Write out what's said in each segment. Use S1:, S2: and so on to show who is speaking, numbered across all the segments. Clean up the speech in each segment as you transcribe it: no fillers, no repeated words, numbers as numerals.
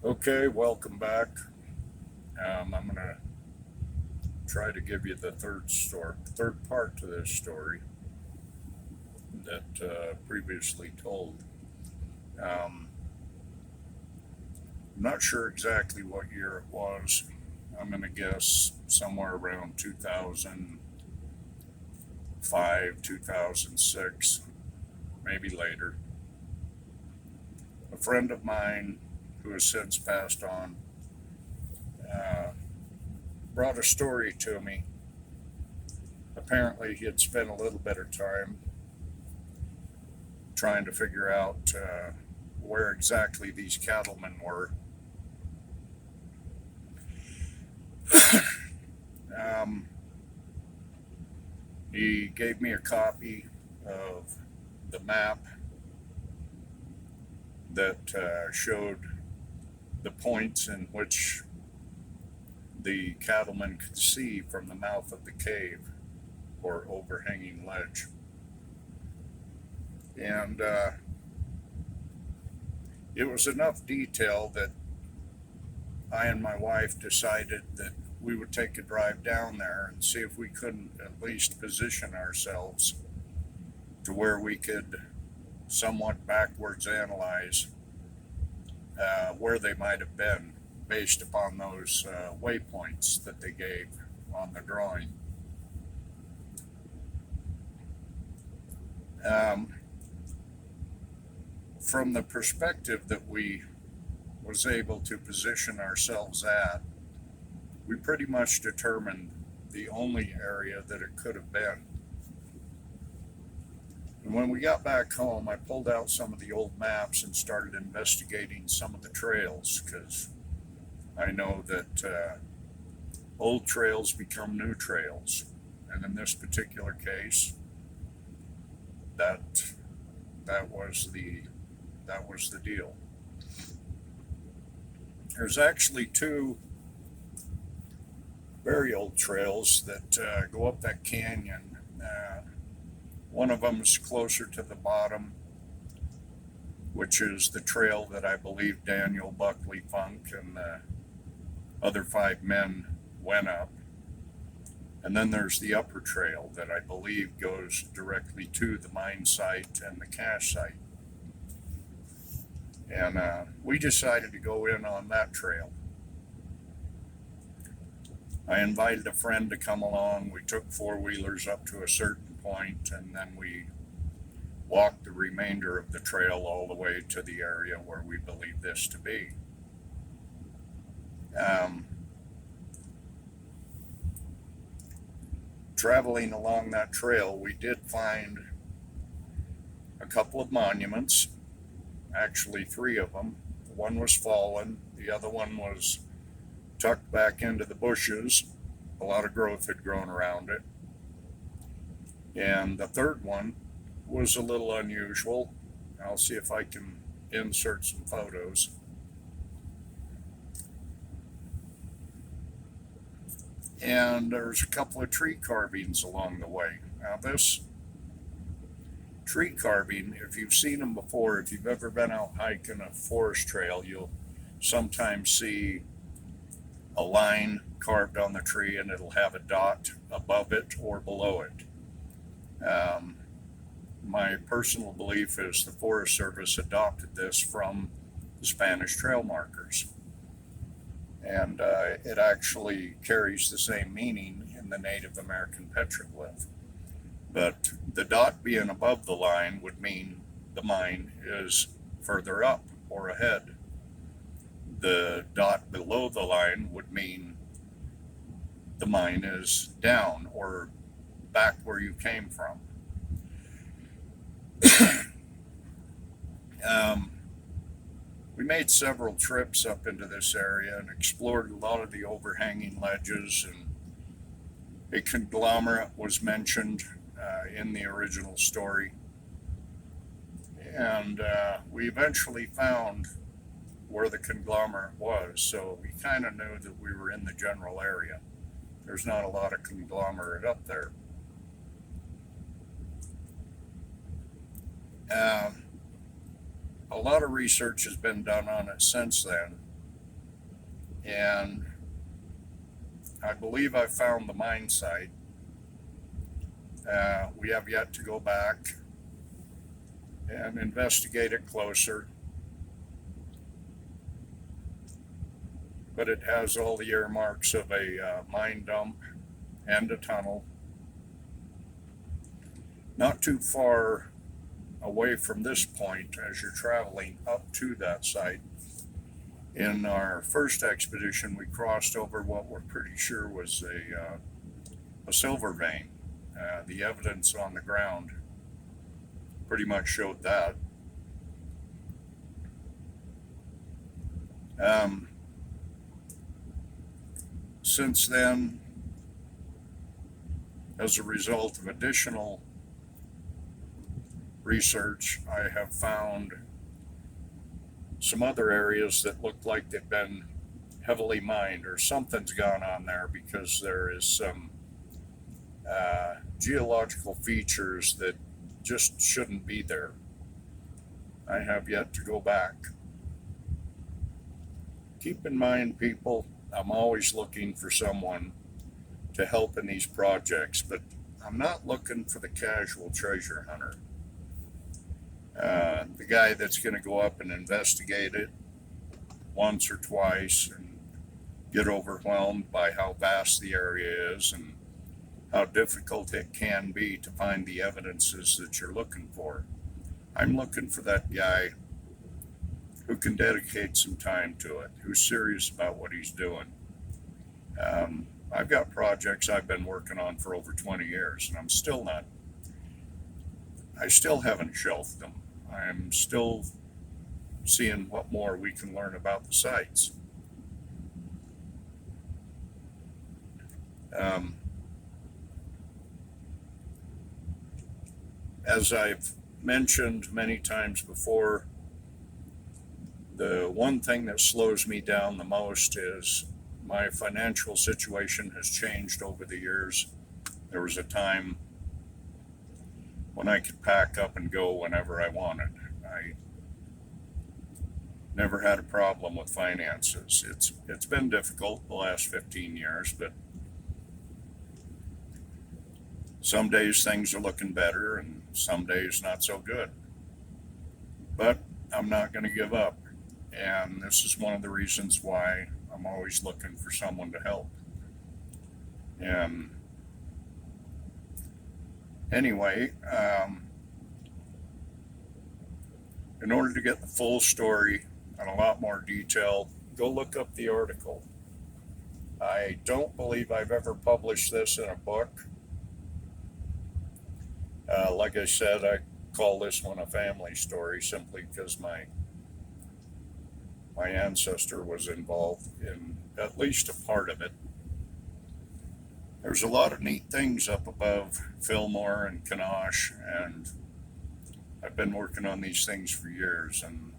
S1: Okay, welcome back. I'm gonna try to give you the third part to this story that previously told. I'm not sure exactly what year it was. I'm gonna guess somewhere around 2005, 2006, maybe later. A friend of mine who has since passed on uh, brought a story to me. Apparently, he had spent a little bit of time trying to figure out where exactly these cattlemen were. Um, he gave me a copy of the map that showed the points in which the cattlemen could see from the mouth of the cave or overhanging ledge. And it was enough detail that I and my wife decided that we would take a drive down there and see if we couldn't at least position ourselves to where we could somewhat backwards analyze where they might have been based upon those waypoints that they gave on the drawing. Um, from the perspective that we was able to position ourselves at, we pretty much determined the only area that it could have been. And when we got back home, I pulled out some of the old maps and started investigating some of the trails because I know that old trails become new trails. And in this particular case, that that was the that was the deal. There's actually two very old trails that go up that canyon. One of them is closer to the bottom, which is the trail that I believe Daniel Buckley Funk and the other five men went up. And then there's the upper trail that I believe goes directly to the mine site and the cache site. And we decided to go in on that trail. I invited a friend to come along. We took four wheelers up to a certain point, and then we walked the remainder of the trail all the way to the area where we believe this to be. Um, Traveling along that trail, we did find a couple of monuments, actually three of them. One was fallen, the other one was tucked back into the bushes. A lot of growth had grown around it. And the third one was a little unusual. I'll see if I can insert some photos. And there's a couple of tree carvings along the way. Now, this tree carving, if you've seen them before, if you've ever been out hiking a forest trail, you'll sometimes see a line carved on the tree and it'll have a dot above it or below it. My personal belief is the Forest Service adopted this from the Spanish trail markers. And it actually carries the same meaning in the Native American petroglyph. But the dot being above the line would mean the mine is further up or ahead. The dot below the line would mean the mine is down or back where you came from. um, we made several trips up into this area and explored a lot of the overhanging ledges, and a conglomerate was mentioned in the original story. And we eventually found where the conglomerate was, so we kind of knew that we were in the general area. There's not a lot of conglomerate up there. Um, a lot of research has been done on it since then, and I believe I found the mine site. We have yet to go back and investigate it closer, but it has all the earmarks of a mine dump and a tunnel. Not too far away from this point as you're traveling up to that site. In our first expedition, we crossed over what we're pretty sure was a silver vein. The evidence on the ground pretty much showed that. Since then, as a result of additional research, I have found some other areas that look like they've been heavily mined, or something's gone on there, because there is some geological features that just shouldn't be there. I have yet to go back. Keep in mind, people, I'm always looking for someone to help in these projects, but I'm not looking for the casual treasure hunter. The guy that's going to go up and investigate it once or twice and get overwhelmed by how vast the area is and how difficult it can be to find the evidences that you're looking for. I'm looking for that guy who can dedicate some time to it, who's serious about what he's doing. I've got projects I've been working on for over 20 years, and I still haven't shelved them. I'm still seeing what more we can learn about the sites. As I've mentioned many times before, the one thing that slows me down the most is my financial situation has changed over the years. There was a time when I could pack up and go whenever I wanted. I never had a problem with finances. It's been difficult the last 15 years, but some days things are looking better and some days not so good. But I'm not going to give up. And this is one of the reasons why I'm always looking for someone to help. And anyway, in order to get the full story and a lot more detail, go look up the article. I don't believe I've ever published this in a book. Like I said, I call this one a family story simply because my ancestor was involved in at least a part of it. There's a lot of neat things up above Fillmore and Kanosh, and I've been working on these things for years, and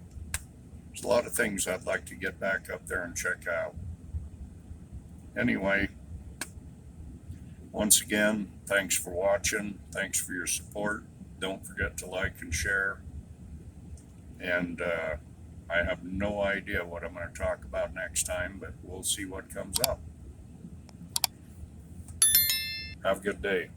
S1: there's a lot of things I'd like to get back up there and check out. Anyway, once again, thanks for watching. Thanks for your support. Don't forget to like and share. And I have no idea what I'm going to talk about next time, but we'll see what comes up. Have a good day.